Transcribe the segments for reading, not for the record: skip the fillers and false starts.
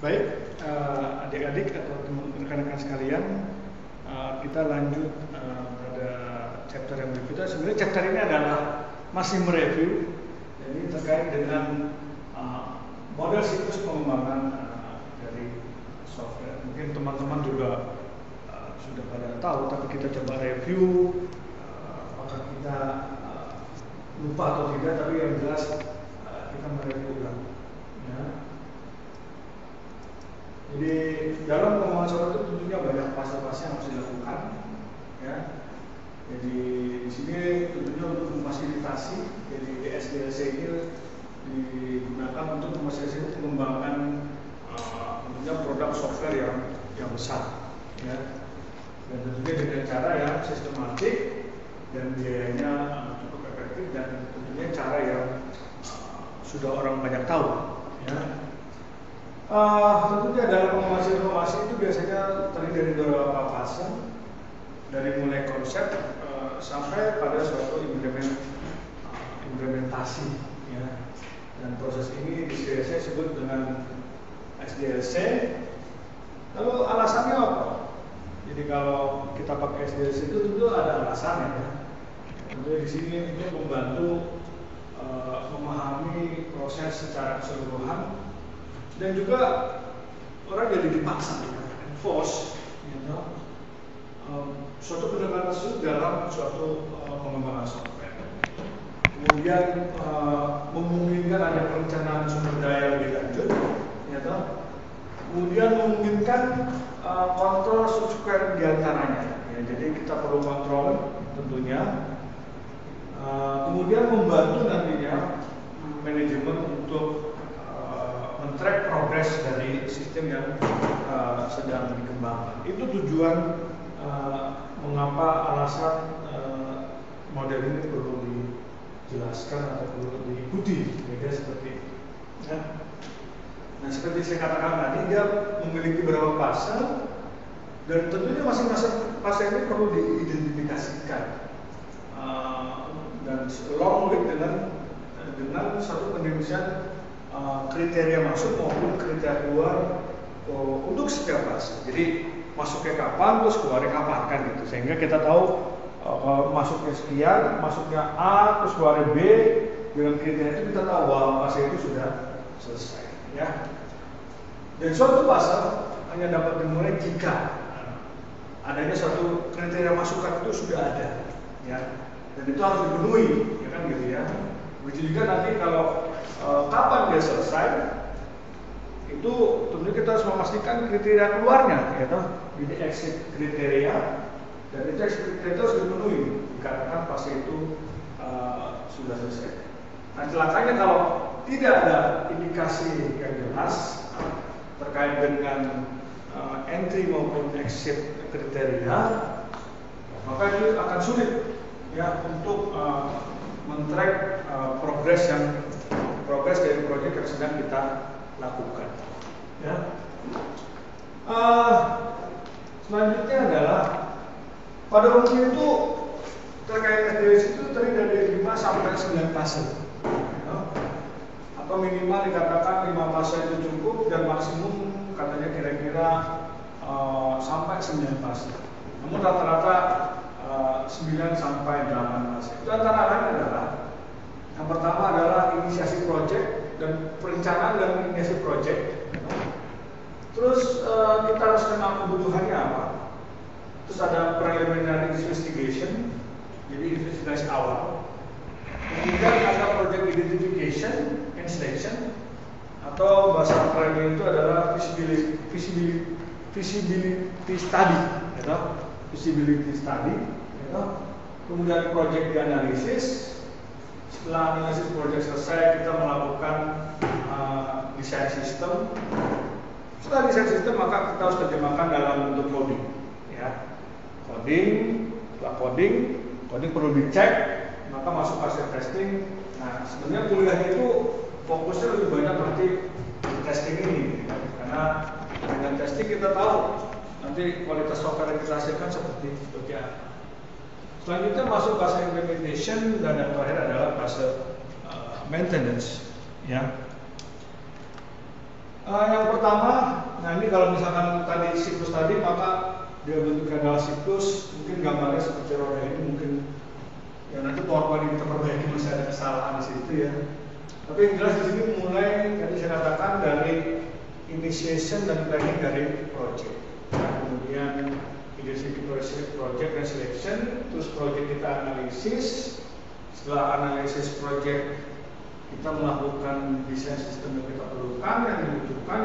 Baik, adik-adik atau rekan-rekan sekalian, kita lanjut pada chapter yang berikutnya. Sebenarnya chapter ini adalah masih mereview, jadi terkait dengan model siklus pengembangan dari software. Mungkin teman-teman juga sudah pada tahu, tapi kita coba review apakah kita lupa atau tidak, tapi yang jelas kita mereview ulang. Ya. Jadi dalam pengembangan software itu tentunya banyak fase-fase yang harus dilakukan, ya. Jadi di sini tentunya untuk memfasilitasi, jadi SDLC ini digunakan untuk memfasilitasi pengembangan tentunya produk software yang besar, ya. Dan tentunya dengan cara yang sistematik dan biayanya cukup efektif, dan tentunya cara yang sudah orang banyak tahu, ya. Tentunya dalam pengembangan informasi itu biasanya terdiri dari beberapa fase, dari mulai konsep sampai pada suatu implementasi, ya. Dan proses ini di SDLC disebut dengan SDLC. Lalu alasannya apa? Jadi kalau kita pakai SDLC itu tentu ada alasannya, ya. Tentunya di sini untuk membantu memahami proses secara keseluruhan. Dan juga orang jadi dipaksa, enforce, suatu pendekatan tersebut dalam suatu pengembangan software. Kemudian memungkinkan ada perencanaan sumber daya lebih lanjut, kemudian memungkinkan kontrol subsequent diantaranya. Ya, jadi kita perlu kontrol tentunya. Kemudian membantu nantinya manajemen untuk men-track progres dari sistem yang sedang dikembangkan. Itu tujuan mengapa alasan model ini perlu dijelaskan atau perlu diikuti, ya, seperti itu. Ya. Nah, seperti saya katakan tadi, dia memiliki beberapa fase, dan tentunya masing-masing fase ini perlu diidentifikasikan dan along with dengan satu pendefinisian kriteria masuk maupun kriteria keluar untuk setiap fase. Jadi masuknya kapan, terus keluarnya kapan, kan gitu. Sehingga kita tahu kalau masuknya sekian, masuknya A, terus keluarnya B, dengan kriteria itu kita tahu bahwa fase itu sudah selesai, ya. Dan suatu fase hanya dapat dimulai jika adanya suatu kriteria masukan itu sudah ada, ya. Dan itu harus dipenuhi, ya kan gitu, ya. Begitu juga nanti kalau kapan dia selesai, itu tentunya kita harus memastikan kriteria keluarnya, ya toh. Jadi exit kriteria, dan itu exit kriteria itu harus dipenuhi dikarenakan fase itu sudah selesai. Nah, celakanya kalau tidak ada indikasi yang jelas terkait dengan entry maupun exit kriteria, maka itu akan sulit, ya, untuk men-track progres dari proyek yang sedang kita lakukan, ya. Selanjutnya adalah pada umumnya itu terkait SDLC itu terdiri dari 5 sampai 9 fase, ya. Atau minimal dikatakan 5 fase itu cukup, dan maksimum katanya kira-kira sampai 9 fase. Namun rata-rata 9 sampai 8 fase. Itu antara lain adalah, yang pertama adalah inisiasi project dan perencanaan dan inisiasi project. Terus kita harus kenal kebutuhannya apa. Terus ada preliminary investigation, jadi investigasi awal. Kemudian ada project identification and selection, atau bahasa kerennya itu adalah feasibility study, ya, feasibility study, ya. Kemudian project dianalisis. Setelah analisis proyek selesai, kita melakukan desain sistem. Setelah desain sistem, maka kita harus terjemahkan dalam bentuk coding, ya. Setelah coding perlu dicek, maka masuk fase testing. Nah, sebenarnya kuliahnya itu fokusnya lebih banyak berarti testing ini, karena dengan testing kita tahu nanti kualitas software yang kita hasilkan seperti apa. Selanjutnya masuk fase implementation, dan yang terakhir adalah fase maintenance, ya. Yang pertama, nah ini kalau misalkan tadi siklus tadi, maka dia bentuknya adalah siklus. Mungkin gambarnya seperti roda ini, mungkin ya nanti powerpoint kita perbaiki, masih ada kesalahan di situ ya. Tapi yang jelas di sini mulai tadi saya katakan dari initiation dan planning dari project. Nah, kemudian identity project dan selection, terus project kita analisis. Setelah analisis project, kita melakukan desain sistem yang kita perlukan, yang dibutuhkan,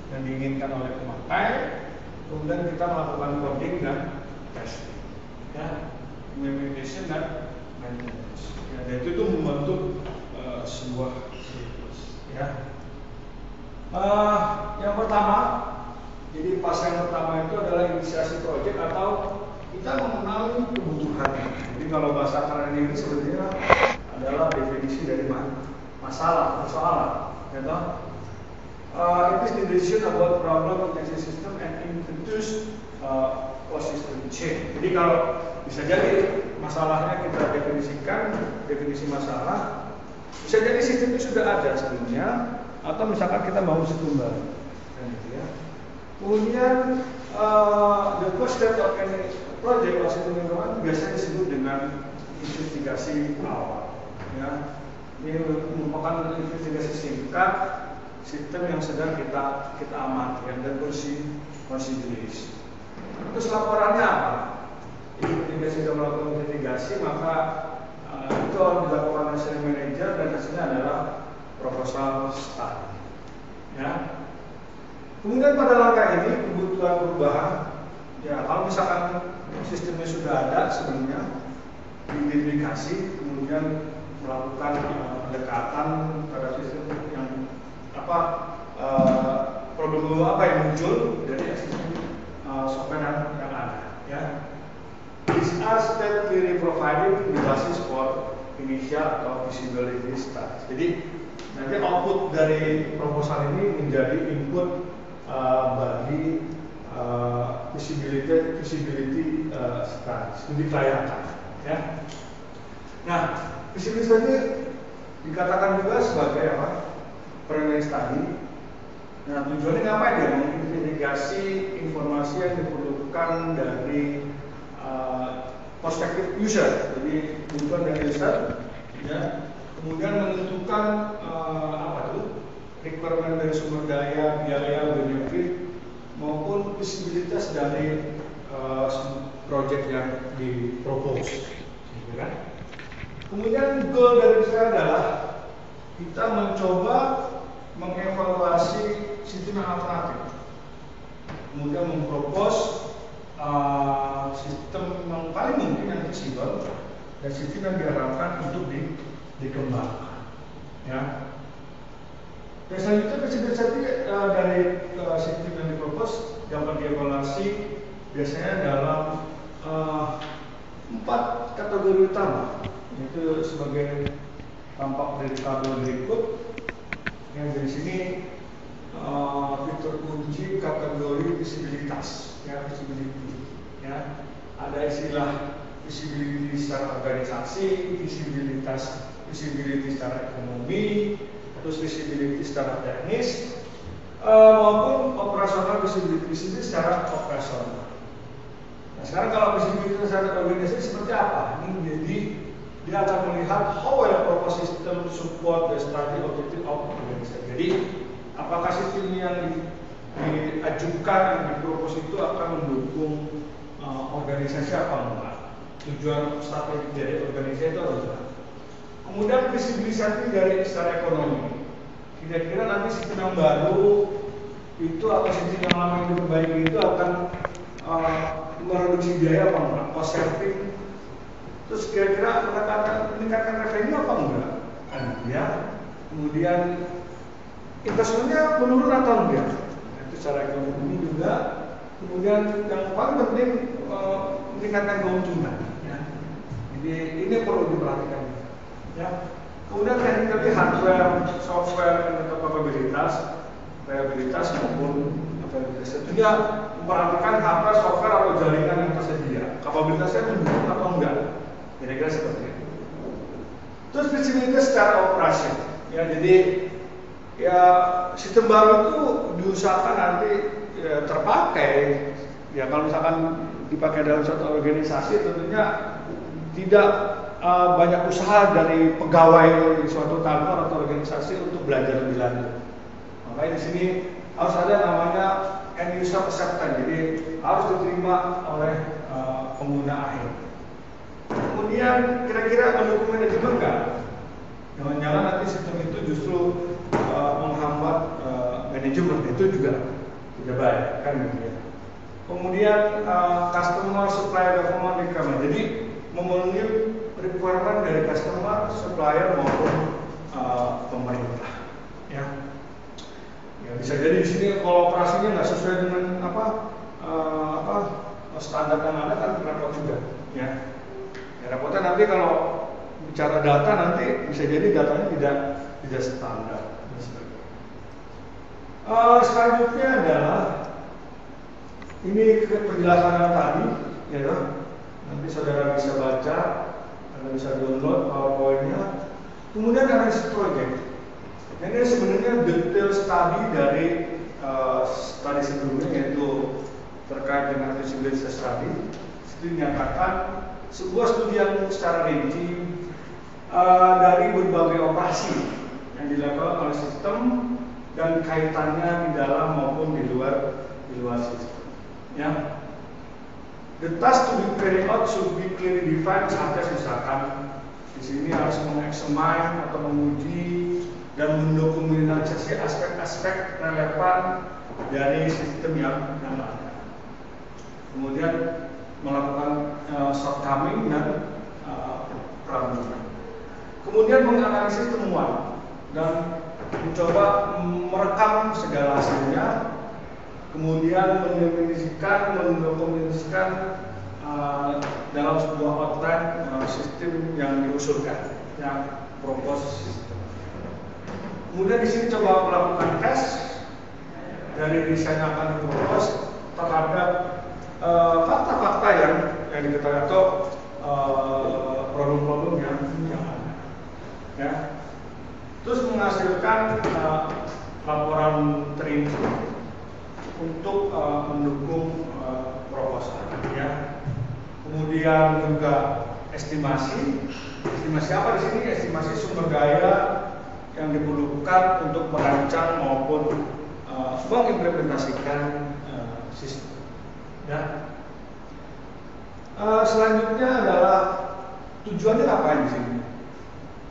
yang diinginkan oleh pemakai. Kemudian kita melakukan coding dan testing, ya, implementation dan maintenance. Ya, dan itu membentuk sebuah siklus. Ya. Yang pertama, jadi fase yang pertama itu adalah inisiasi project atau kita mengenali kebutuhannya. Jadi kalau bahasa keren ini sebenarnya adalah definisi dari masalah, persoalan. Ya, it is the decision about problem of the system and introduce system change. Jadi kalau bisa jadi masalahnya kita definisikan, definisi masalah, bisa jadi sistem itu sudah ada sebelumnya, atau misalkan kita mau sistem baru. Gitu ya. Kemudian the first step of any project or system development biasanya disebut dengan investigasi awal. Ya. Ini merupakan investigasi singkat sistem yang sedang kita amati dan konsiderasi. Terus laporannya apa? Ketika sudah melakukan investigasi, maka itu harus dilakukan oleh senior manager dan hasilnya adalah proposal study. Ya. Kemudian pada langkah ini kebutuhan perubahan, ya kalau misalkan sistemnya sudah ada sebelumnya, diidentifikasi, kemudian melakukan pendekatan terhadap sistem yang problem apa yang muncul dari existing software yang ada. Ya. These are step clearly provided the basis for initial atau feasibility study. Jadi nanti output dari proposal ini menjadi input bagi feasibility study, studi kelayakan. Ya. Nah, feasibility study dikatakan juga sebagai apa? Preliminary study. Nah, tujuannya ngapain ya? Mengidentifikasi informasi yang diperlukan dari perspektif user. Jadi tujuan dari user, ya. Kemudian menentukan requirement dari sumber daya, biaya, benefit maupun visibilitas dari project yang dipropose. Gitu kan? Kemudian goal dari saya adalah kita mencoba mengevaluasi sistem yang alternatif, kemudian mempropos sistem yang paling mungkin yang fleksibel dan sistem yang diharapkan untuk dikembangkan. Ya. Dan selanjutnya feasibility dari sistem yang dipropos dapat dievaluasi biasanya dalam 4 kategori utama, yaitu sebagai tampak dari tabel berikut. Yang dari sini fitur kunci kategori visibilitas, ya, visibility. Ya, ada istilah visibility secara organisasi, visibility secara ekonomi, terus visibility secara teknis, maupun operasional visibility secara operasional. Nah, sekarang kalau visibility secara organisasi seperti apa? Ini menjadi dia akan melihat how well proposed system support the study objective of organization. Jadi, apakah sistem yang diajukan, yang dipropos itu akan mendukung organisasi apa enggak? Tujuan strategi dari organisasi itu apa? Kemudian visibilisasi dari secara ekonomi. Kira-kira nanti sistem yang baru itu atau sistem yang lama yang diperbaiki itu akan mereduksi biaya apa enggak? Cost saving. Terus kira-kira meningkatkan revenue apa enggak? Ya. Kemudian investasinya menurun atau enggak? Itu secara ekonomi juga. Kemudian yang paling penting meningkatkan keuntungan. Ya. Jadi ini perlu diperhatikan. Ya. Kemudian teknikal hardware, software, dan kapabilitas maupun kapabilitas. Tentunya memperhatikan hardware, software atau jaringan yang tersedia. Kapabilitasnya mendukung atau enggak? Kira-kira seperti itu. Terus visibilitas secara operasi. Ya, jadi ya sistem baru itu diusahakan nanti terpakai. Ya kalau misalkan dipakai dalam suatu organisasi, tentunya tidak banyak usaha dari pegawai di suatu kantor atau organisasi untuk belajar lebih lanjut. Makanya di sini harus ada namanya end user acceptance, jadi harus diterima oleh pengguna akhir. Kemudian kira-kira mendukung manajemen nggak? Jangan-jangan nanti sistem itu justru menghambat manajemen, itu juga tidak baik, kan gitu ya. Kemudian customer supplier government requirement, jadi memenuhi requirement dari customer, supplier maupun pemerintah. Ya, bisa jadi di sini kalau operasinya nggak sesuai dengan standar yang ada, kan repot juga. Ya, repotnya nanti kalau bicara data, nanti bisa jadi datanya tidak standar. Selanjutnya adalah ini penjelasan yang tadi, ya. Nanti saudara bisa baca, Anda bisa download PowerPoint-nya. Kemudian analysis project. Ini sebenarnya detail study dari studi sebelumnya, yaitu terkait dengan feasibility study. Itu dinyatakan sebuah studi yang secara rinci dari berbagai operasi yang dilakukan oleh sistem dan kaitannya di dalam maupun di luar sistem. Ya, the task to be carried out should be clearly defined, such misalkan di sini harus mengeksamin atau menguji dan mendokumentasi aspek-aspek relevan dari sistem yang ada. Kemudian melakukan shortcoming dan problem. Kemudian menganalisis temuan dan mencoba merekam segala hasilnya. Kemudian mendokumentasikan dalam sebuah outline sistem yang diusulkan, yang propose sistem. Kemudian di sini coba melakukan tes dari desain yang akan dipropose terhadap fakta-fakta yang diketahui atau problem-problem yang ada. Ya. Terus menghasilkan laporan terinci untuk mendukung proposal, ya. Kemudian juga estimasi apa di sini? Estimasi sumber daya yang diperlukan untuk merancang maupun mengimplementasikan sistem. Ya. Selanjutnya adalah tujuannya apa di sini?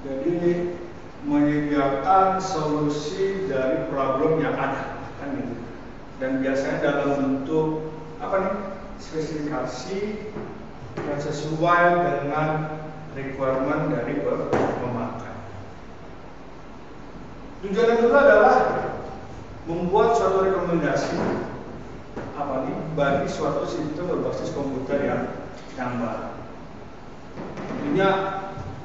Jadi menyediakan solusi dari problem yang ada, kan gitu. Dan biasanya dalam bentuk spesifikasi yang sesuai dengan requirement dari pemakai. Tujuan yang kedua adalah membuat suatu rekomendasi bagi suatu sistem berbasis komputer yang baru. Tentunya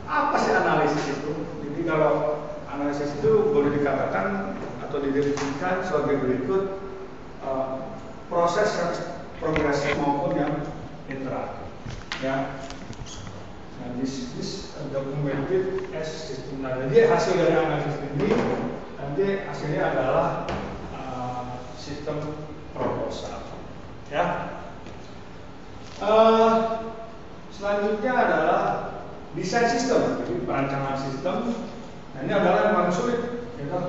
apa sih analisis itu? Jadi kalau analisis itu boleh dikatakan atau didefinisikan sebagai berikut: proses yang progresif maupun yang interaktif. Ya. Nah, this documented as system. Nah, jadi hasil dari analisis ini nanti hasilnya adalah sistem proposal. Ya. Selanjutnya adalah desain sistem, jadi perancangan sistem. Nah, ini adalah yang paling sulit, ya.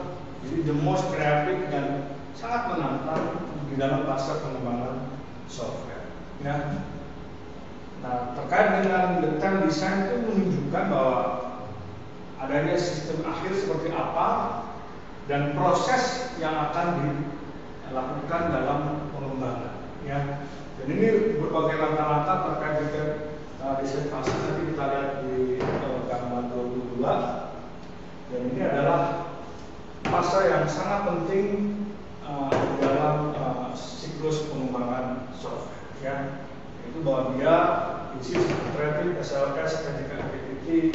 Jadi the most creative dan sangat menantang di dalam fase pengembangan software. Ya. Nah, terkait dengan detail desain itu menunjukkan bahwa adanya sistem akhir seperti apa dan proses yang akan dilakukan dalam pengembangan. Ya. Dan ini berbagai langkah-langkah terkait dengan desain fase. Nanti kita lihat di gambar 22. Dan ini adalah fase yang sangat penting dalam siklus pengembangan software, ya. Itu bahwa dia isi kreatif, SLS, ketika activity,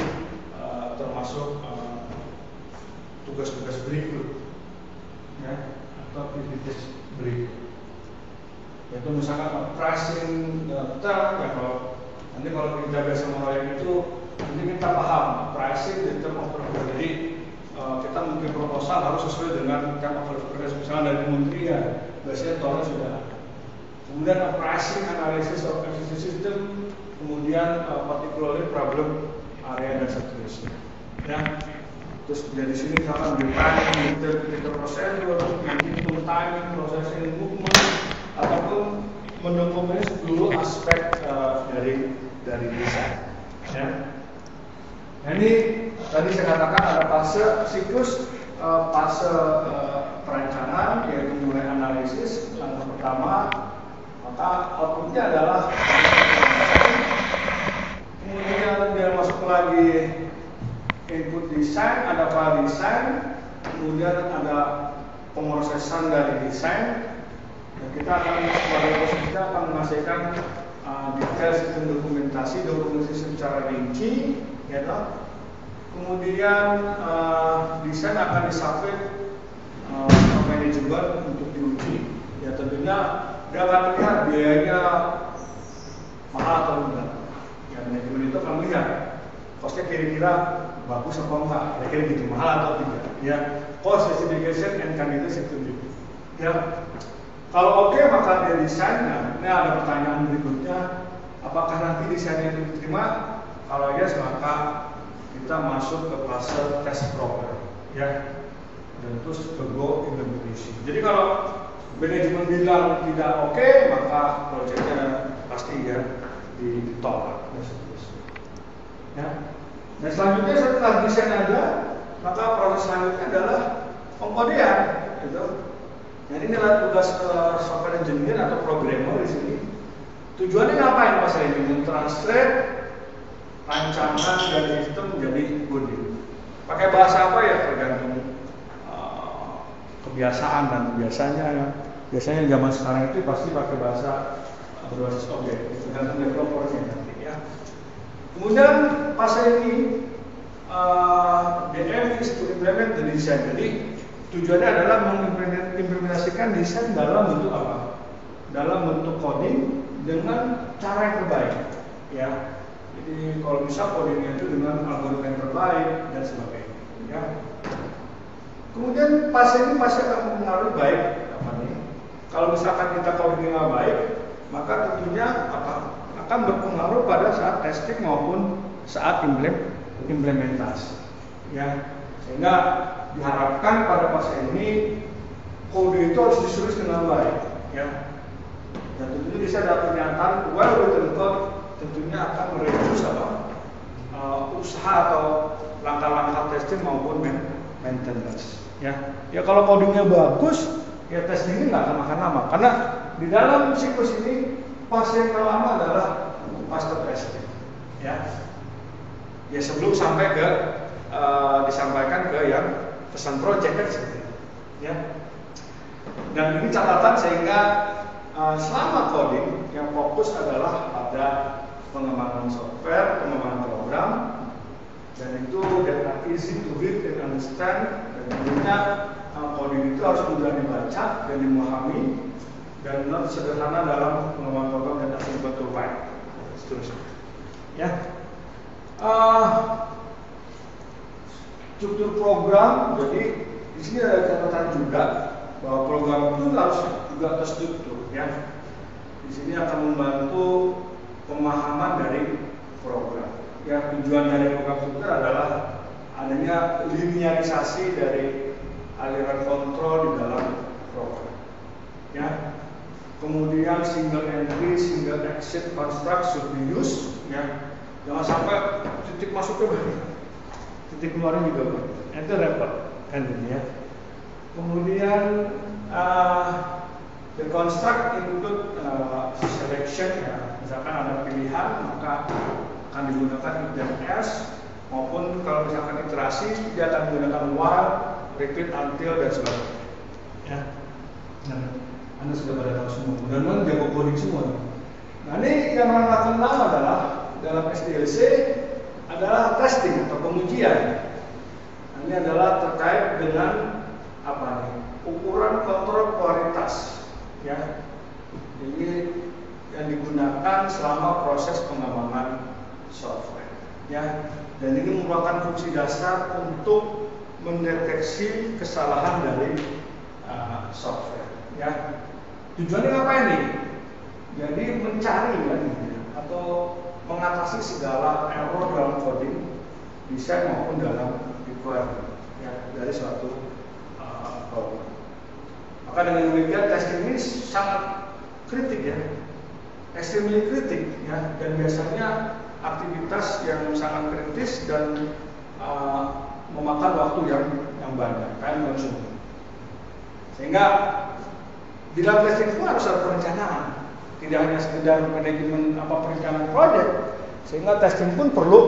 termasuk tugas-tugas berikut, ya, atau aktivitas berikut. Yaitu misalkan pricing term, ya, kalau kita biasa merayakan itu, nanti kita paham pricing the term of purpose. Jadi kita mungkin proposal harus sesuai dengan term of reference misalnya dari kementerian, biasanya tolnya sudah ada. Kemudian pricing analysis of existing system, kemudian particularly problem area dan seterusnya. Ya. Terus dari sini kita akan define interpreter procedure, menghitung timing, processing, movement, ataupun mendokumentasi seluruh aspek dari desain. Ya. Nah ini tadi saya katakan ada fase siklus, fase perencanaan, yaitu mulai analisis. Langkah pertama, maka outputnya adalah kemudian dia masuk lagi input desain, ada file desain, kemudian ada pemrosesan dari desain, dan kita akan pada proses kita akan menghasilkan detail sistem dokumentasi secara rinci, ya toh. Kemudian desain akan disubmit ke manajemen untuk diuji. Ya tentunya dia akan melihat biayanya mahal atau enggak. Ya manajemen itu akan melihat costnya kira-kira bagus apa enggak, kira-kira gitu, mahal atau tidak. Ya, cost justification and candidate setuju. Ya, kalau oke maka dia desain. Nah, ini ada pertanyaan berikutnya, apakah nanti desainnya itu diterima? Kalau yes maka kita masuk ke fase test program, ya, dan terus ke go implementation. Jadi kalau manajemen bilang tidak oke, maka proyeknya pasti ya ditolak dan seterusnya. Ya. Dan selanjutnya setelah desain ada, maka proses selanjutnya adalah pengkodean, gitu. Nah ini adalah tugas software engineer atau programmer di sini. Tujuannya ngapain pas ini? Mentranslate rancangan dari sistem menjadi coding. Pakai bahasa apa ya tergantung kebiasaan dan biasanya zaman sekarang itu pasti pakai bahasa berbasis objek, tergantung developernya nanti ya. Kemudian fase ini DM is to implement the design. Jadi tujuannya adalah mengimplementasikan desain dalam bentuk apa? Dalam bentuk coding dengan cara yang terbaik, ya. Jadi kalau bisa codingnya itu dengan algoritma yang terbaik dan sebagainya, ya. Kemudian fase ini pasti akan mempengaruhi baik apa nih? Kalau misalkan kita codingnya baik, maka tentunya apa? Akan berpengaruh pada saat testing maupun saat implementasi, ya. Sehingga diharapkan pada fase ini kode itu harus ditulis dengan baik, ya. Dan tentunya bisa ada pernyataan well written code tentunya akan mereduce usaha atau langkah-langkah testing maupun maintenance, ya. Ya kalau codingnya bagus, ya testingnya nggak akan makan lama karena di dalam siklus ini fase yang pertama adalah master testing, ya. Ya sebelum sampai ke disampaikan ke yang pesan project kan, ya. Dan ini catatan sehingga selama coding yang fokus adalah pada pengembangan software, pengembangan program, dan itu that easy to read and understand. Dan tentunya coding itu harus mudah dibaca dan dimahami, dan not sederhana dalam pengembangan program dan simple to write. Seterusnya, ya. Struktur program, jadi di sini ada catatan juga bahwa program itu harus juga terstruktur, ya. Di sini akan membantu pemahaman dari program. Ya, tujuan dari program struktur adalah adanya linearisasi dari aliran kontrol di dalam program, ya. Kemudian single entry, single exit construct should be used, ya. Jangan sampai titik masuknya banyak, titik keluarnya juga banyak. Itu repot, kan gitu ya. Kemudian the construct include selection, ya. Misalkan ada pilihan, maka akan digunakan if dan else, maupun kalau misalkan iterasi dia akan menggunakan while, repeat, until dan sebagainya, ya. Nah, Anda sudah pada tahu semua, mudah-mudahan jago coding semua. Nah ini yang orang kenal adalah dalam SDLC adalah testing atau pengujian. Nah, ini adalah terkait dengan apa nih? Ukuran kontrol kualitas, ya. Jadi yang digunakan selama proses pengembangan software, ya. Dan ini merupakan fungsi dasar untuk mendeteksi kesalahan dari software. Ya, tujuannya ngapain nih? Jadi mencari atau mengatasi segala error dalam coding, desain maupun dalam requirement ya, dari suatu program. Maka dengan demikian testing ini sangat kritik ya, extremely kritik ya, dan biasanya aktivitas yang sangat kritis dan memakan waktu yang banyak, time consuming. Sehingga di dalam testing pun harus ada perencanaan, tidak hanya sekedar manajemen perencanaan proyek, sehingga testing pun perlu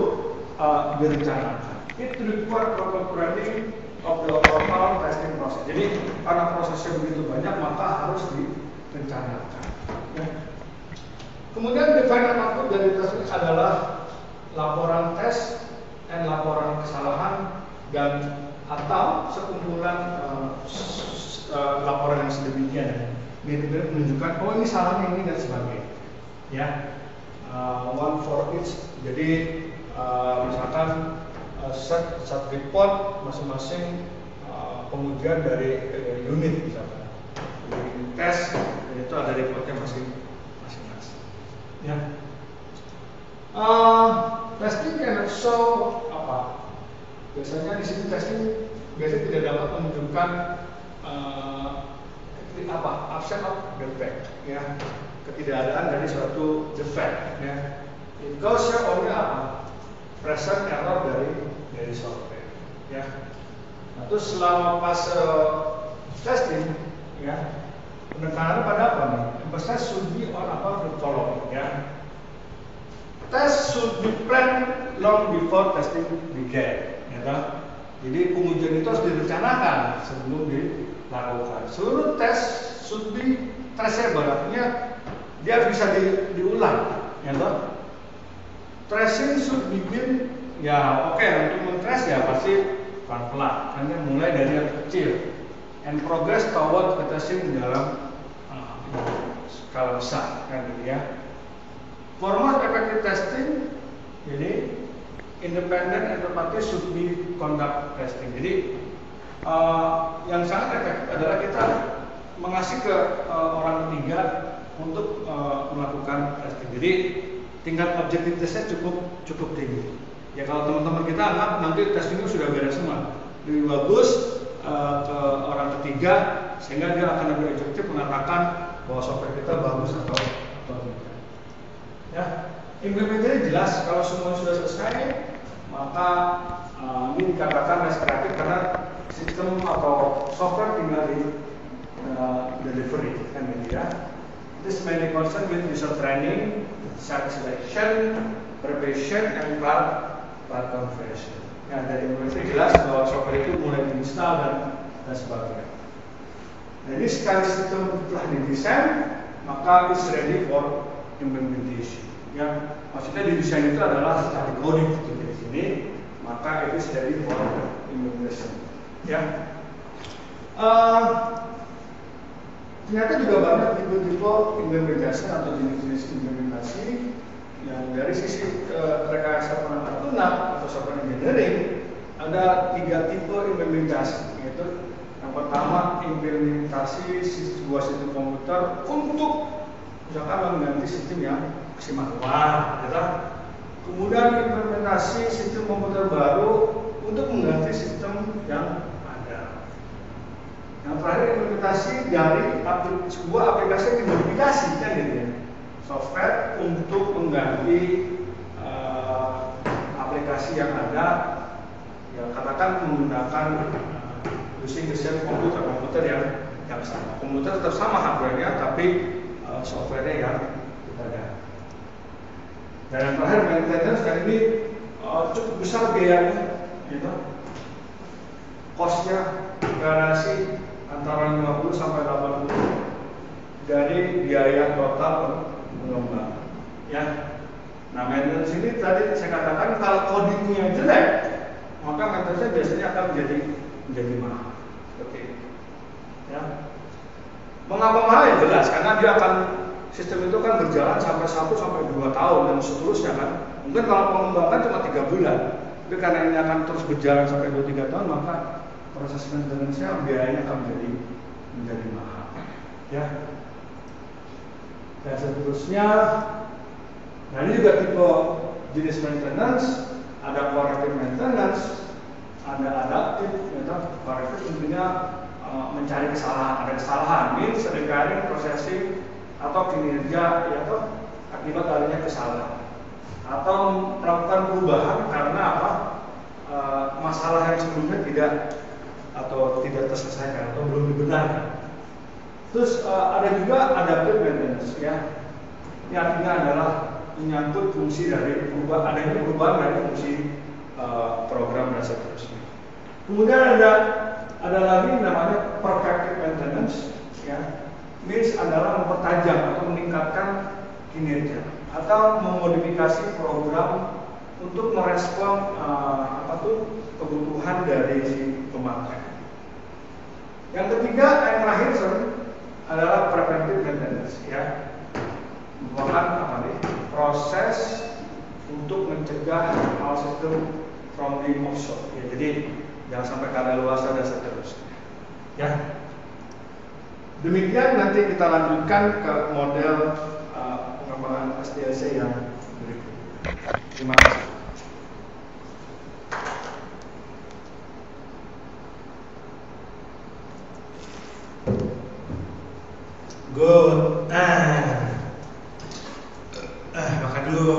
direncanakan. It requires proper planning of the overall testing process. Jadi karena prosesnya begitu banyak, maka harus direncanakan. Ya. Kemudian define output dari testing adalah laporan tes dan laporan kesalahan dan atau sekumpulan laporan yang sedemikian, mirip-mirip menunjukkan ini salahnya ini dan sebagainya. Ya, one for each. Jadi misalkan set report masing-masing pengujian dari unit misalkan, unit tes, dan itu ada reportnya masing-masing. Ya, testing can show biasanya di sini testing biasanya tidak dapat menunjukkan absence of defect, ya, ketidakadaan dari suatu defect, ya. It goes only present error dari software, ya. Nah, terus selama pas testing, ya, penekanan pada apa nih? Emphasis should be on the following, ya. Test should be planned long before testing began, ya. Jadi pengujian itu harus direncanakan sebelum dilakukan. Seluruh tes should be traceable, artinya dia bisa diulang, ya toh. Tracing should begin, ya oke, untuk men-trace ya pasti pelan-pelan, hanya mulai dari yang kecil, and progress toward tracing dalam skala besar, kan gitu ya. Format effective testing, jadi independent and third party should be conduct testing. Jadi yang sangat efektif adalah kita mengasih ke orang ketiga untuk melakukan testing. Jadi tingkat objektivitasnya cukup tinggi. Ya kalau teman-teman kita anggap nanti testingnya sudah beres semua, lebih bagus ke orang ketiga sehingga dia akan lebih objektif mengatakan bahwa software kita bagus atau tidak. Ya, implementasinya jelas. Kalau semua sudah selesai, maka ini dikatakan restoratif karena sistem atau software tinggal di delivery, kan gitu ya. This mainly concerned with user training, site selection, preparation, and part configuration. Ya, dari implementasi jelas bahwa software itu mulai diinstal dan sebagainya. Jadi sekali sistem telah didesain, maka it's ready for implementation. Ya, maksudnya di desain itu adalah secara coding seperti di sini, maka itu ready for implementation. Ya, ternyata juga banyak tipe-tipe implementasi atau jenis-jenis implementasi yang dari sisi rekayasa perangkat lunak atau software engineering ada 3 tipe implementasi, yaitu yang pertama implementasi sebuah sistem komputer untuk misalkan mengganti sistem yang masih manual, ya. Kemudian implementasi sistem komputer baru untuk mengganti sistem yang ada. Yang terakhir implementasi dari sebuah aplikasi yang dimodifikasi, kan gitu ya. Software untuk mengganti aplikasi yang ada, ya katakan menggunakan using the same komputer yang sama. Komputer tetap sama hardware-nya, tapi software-nya yang berbeda. Dan yang terakhir maintenance, dan ini cukup besar biayanya, gitu. Cost-nya garasi antara 50 sampai 80 dari biaya total pengembang. Ya. Nah, maintenance ini tadi saya katakan kalau codingnya jelek, maka maintenance biasanya akan menjadi mahal. Oke. Ya. Mengapa mahal? Ya jelas, karena dia akan sistem itu kan berjalan sampai 1 sampai 2 tahun dan seterusnya kan. Mungkin kalau pengembangan cuma 3 bulan, tapi karena ini akan terus berjalan sampai 2-3 tahun, maka proses maintenance-nya biayanya akan menjadi mahal, ya. Dan seterusnya, nah ini juga tipe jenis maintenance, ada corrective maintenance, ada adaptive maintenance. Corrective tentunya mencari kesalahan, ada kesalahan, means seringkali prosesi atau kinerja atau akibat adanya kesalahan, atau melakukan perubahan karena apa? Masalah yang sebelumnya tidak terselesaikan atau belum dibenarkan. Terus ada juga adaptive maintenance, ya. Ini artinya adalah menyangkut fungsi dari adanya perubahan dari fungsi program dan seterusnya. Kemudian ada lagi namanya perfective maintenance, ya. Means adalah mempertajam atau meningkatkan kinerja atau memodifikasi program untuk merespon kebutuhan dari si pemakai. Yang ketiga, yang terakhir adalah preventive maintenance, ya. Merupakan proses untuk mencegah hal sistem from being offshore. Ya, jadi jangan sampai kadaluarsa dan seterusnya. Ya. Demikian, nanti kita lanjutkan ke model pengembangan SDLC yang berikut. Terima kasih. Good. Makan dulu.